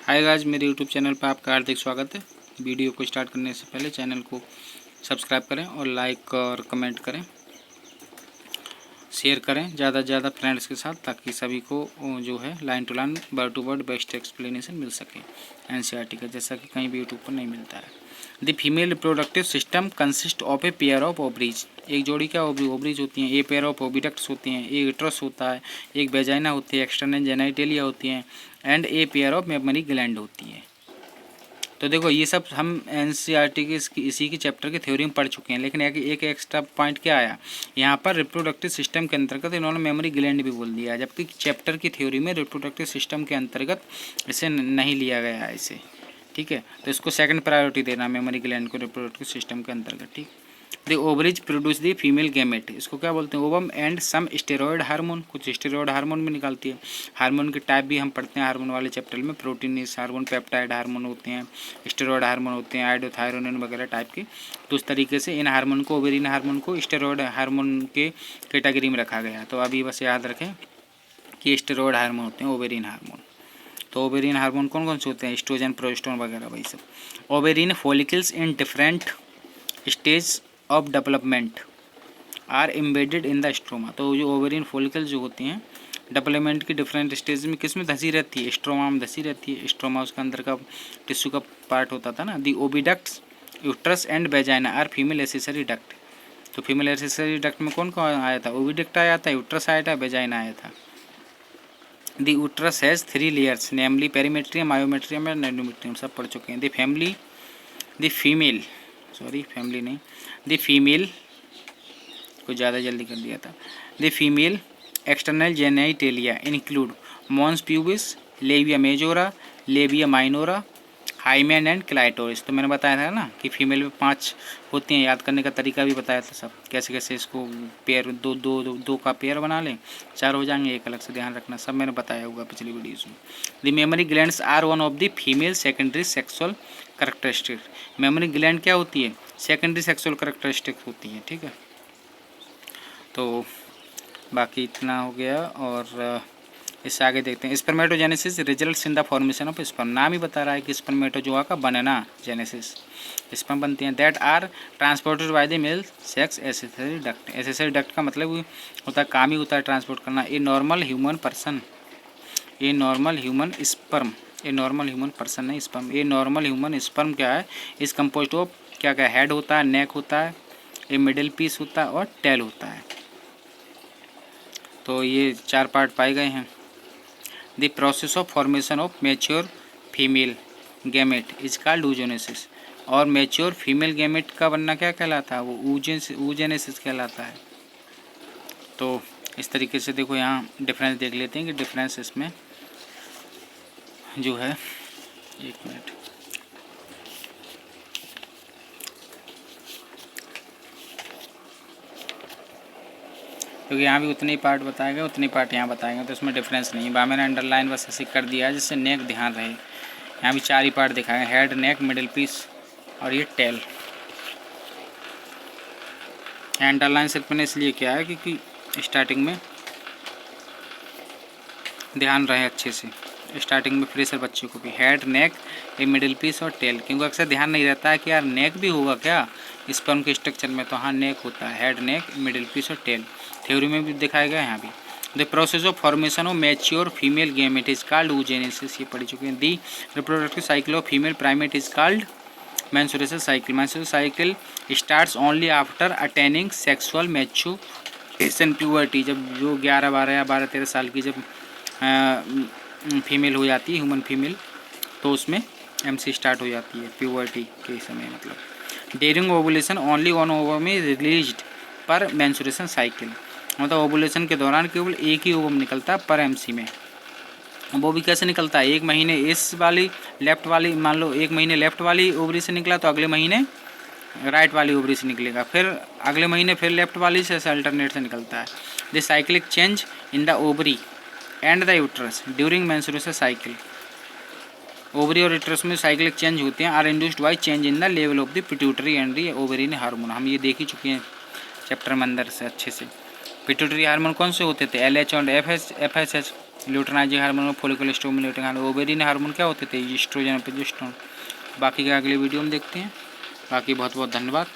Hi guys, मेरे YouTube channel पर आपका हार्दिक स्वागत है। वीडियो को स्टार्ट करने से पहले चैनल को सब्सक्राइब करें और लाइक और कमेंट करें, शेयर करें ज़्यादा से ज़्यादा फ्रेंड्स के साथ, ताकि सभी को जो है line to line word to word best explanation मिल सके एनसीईआरटी का, जैसा कि कहीं भी यूट्यूब पर नहीं मिलता है। The female reproductive system consist of a pair of ovaries. एक जोड़ी क्या ओवरीज होती हैं, ए पेयर ऑफ ओविडक्ट्स होती हैं, एक यूट्रस होता है, एक वेजाइना होती है, एक्सटर्नल जेनिटलिया होती हैं, and a pair of mammary gland होती है। तो देखो, ये सब हम एनसीईआरटी के इसी की चैप्टर के थ्योरी में पढ़ चुके हैं, लेकिन एक एक्स्ट्रा पॉइंट क्या आया यहाँ पर, रिप्रोडक्टिव सिस्टम के अंतर्गत इन्होंने मेमोरी ग्लैंड भी बोल दिया, जबकि चैप्टर की थ्योरी में रिप्रोडक्टिव सिस्टम के अंतर्गत इसे नहीं लिया गया है इसे। ठीक है, तो इसको सेकंड प्रायोरिटी देना मेमोरी ग्लैंड को रिप्रोडक्टिव सिस्टम के अंतर्गत। ठीक, the ovaries produce the female gamete, इसको क्या बोलते हैं, ovum and some steroid hormone, कुछ स्टेरॉयड हार्मोन भी निकालती है। हार्मोन के टाइप भी हम पढ़ते हैं हार्मोन वाले चैप्टर में, प्रोटीनिस हार्मोन, पेप्टाइड हार्मोन होते हैं, स्टेरॉयड हार्मोन होते हैं, आइडोथायरोनिन वगैरह टाइप के। तो उस तरीके से इन हार्मोन को, ओवेरिन हार्मोन को स्टेरॉयड हार्मोन के कैटेगरी में रखा गया। तो अभी बस याद रखें कि स्टेरॉयड हार्मोन होते हैं ओवेरिन हार्मोन। तो ओवेरिन हार्मोन कौन कौन से होते हैं, एस्ट्रोजन, प्रोजेस्टेरोन वगैरह वही सब। Ovarian follicles in different stage of development are embedded in the stroma. तो जो ओवेरिन फॉलिकल जो होती हैं डेवलपमेंट की डिफरेंट स्टेज में किस में धसी रहती है, स्ट्रोमा में धसी रहती है। स्ट्रोमा उसका अंदर का टिश्यू का पार्ट होता था ना। The oviducts, uterus and vagina are female accessory duct. तो फीमेल एसेसरी डक्ट में कौन कौन आया था, ओविडक्ट आया था, यूट्रस आया था, वेजाइना आया था। The uterus has 3 layers, namely perimetrium, myometrium and endometrium, सब पढ़ चुके हैं। द फीमेल फैमिली नहीं, द फीमेल कुछ ज़्यादा जल्दी कर दिया था। The female external genitalia include mons pubis, labia majora, labia minora, hymen and clitoris. तो मैंने बताया था ना कि फीमेल में 5 होती हैं, याद करने का तरीका भी बताया था सब, कैसे कैसे इसको पेयर दो का पेयर बना लें, 4 हो जाएंगे, एक अलग से ध्यान रखना, सब मैंने बताया होगा पिछली वीडियोज़ में। The memory glands are one of the female secondary sexual characteristic. Memory gland क्या होती है, सेकेंडरी सेक्सुअल करैक्टरिस्टिक होती है। ठीक है, तो बाकी इतना हो गया, और इससे आगे देखते हैं। Spermatogenesis results in the formation of sperm. नाम ही बता रहा है कि स्पर्मेटोजोआ का बनना, जेनेसिस, स्पर्म बनते हैं, that are transported by the male sex accessory duct. Accessory duct का मतलब होता है, काम ही होता है ट्रांसपोर्ट करना। A normal human person, a normal human sperm, a normal human person नहीं sperm, a normal human sperm क्या है, इस कंपोस्ट ऑफ क्या क्या, हेड होता है, नेक होता है, ए मिडिल पीस होता है और टेल होता है। तो ये 4 पार्ट पाए गए हैं। The process of formation of mature female gamete is called oogenesis। और मैच्योर फीमेल गैमेट का बनना क्या कहलाता है, वो oogenesis कहलाता है। तो इस तरीके से देखो, यहाँ डिफरेंस देख लेते हैं कि डिफरेंस इसमें जो है, एक मिनट, क्योंकि यहाँ भी उतने ही पार्ट बताए गए, उतने पार्ट यहाँ बताए गए, तो इसमें डिफरेंस नहीं है। मैंने अंडरलाइन बस ऐसे कर दिया है जिससे नेक ध्यान रहे। यहाँ भी 4 ही पार्ट दिखाए हैं, हेड, नेक, मिडिल पीस और ये टेल। अंडरलाइन सिर्फ मैंने इसलिए किया है क्योंकि स्टार्टिंग में ध्यान रहे अच्छे से, स्टार्टिंग में फ्रेशर बच्चों को भी, हेड, नेक, ये मिडिल पीस और टेल, क्योंकि अक्सर ध्यान नहीं रहता है कि यार नेक भी होगा क्या स्पर्म के स्ट्रक्चर में। तो हाँ, नेक होता है, हेड, नेक, मिडिल पीस और टेल। थ्योरी में भी दिखाया गया है यहाँ भी। The process of formation of mature female gamete is called oogenesis, ये पढ़ चुके हैं। The reproductive cycle of female primate is called menstruation cycle। menstruation cycle starts only after attaining sexual maturation puberty। जब जो 11, 12 या 12, 13 साल की जब फीमेल हो जाती है, ह्यूमन फीमेल, तो उसमें एमसी स्टार्ट हो जाती है प्यूबर्टी के समय। मतलब during ovulation only one ovum में रिलीज्ड पर मेंस्ट्रुएशन साइकिल, मतलब ओवुलेशन के दौरान केवल एक ही ओवम निकलता है पर एमसी में। वो भी कैसे निकलता है, एक महीने इस वाली लेफ्ट वाली, मान लो एक महीने लेफ्ट वाली ओवरी से निकला तो अगले महीने राइट वाली ओवरी से निकलेगा, फिर अगले महीने फिर लेफ्ट वाली से अल्टरनेट से निकलता है। The cyclic change in the ovary and the uterus during menstruation cycle. Ovary और यूट्रस में साइक्लिक चेंज होते हैं, are induced by change in the level of the pituitary and the ovarian hormone. हम ये देख ही चुके हैं चैप्टर में अंदर से अच्छे से। पिट्यूटरी हार्मोन कौन से होते थे, LH और FSH। Luteinizing hormone, follicle stimulating hormone. Ovarian hormone क्या होते थे? Oestrogen, progesterone. बाकी का अगले वीडियो में देखते हैं। बाकी बहुत बहुत धन्यवाद।